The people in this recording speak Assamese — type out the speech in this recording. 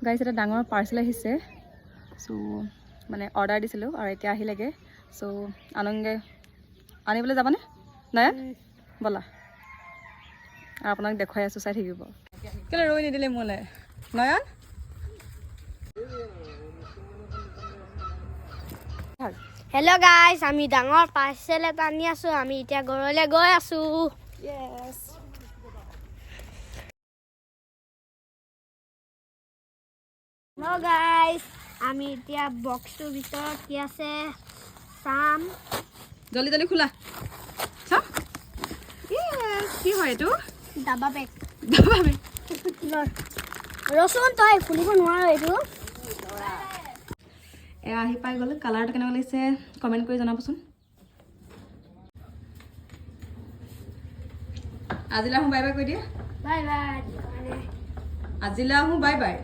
গাইছ এটা ডাঙৰ পাৰ্চেল আহিছে চ' মানে অৰ্ডাৰ দিছিলোঁ আৰু এতিয়া আহিলেগে চ' আনন্দে আনিবলৈ যাবানে নয়ন ব'লা আৰু আপোনাক দেখুৱাই আছোঁ চাই থাকিব কেলৈ ৰৈ নিদিলে মোলৈ নয়ন হেল্ল' গাইজ আমি ডাঙৰ পাৰ্চেল এটা আনি আছোঁ আমি এতিয়া ঘৰলৈ গৈ আছোঁ য়েছ হেল্ল' গাইজ আমি এতিয়া বক্সটোৰ ভিতৰত কি আছে চাম জলদি জলদি খোলা চাম য়েছ কি হয় এইটো ডাবা বেগ ডাবা বেগ ৰচোন তই খুলিব নোৱাৰ এইটো এয়া আহি পাই গ'ল কালাৰটো কেনেকুৱা লাগিছে কমেণ্ট কৰি জনাবচোন আজিলৈ আহোঁ বাই বাই কৈ দিয়া বাই বাই আজিলৈ আহোঁ বাই বাই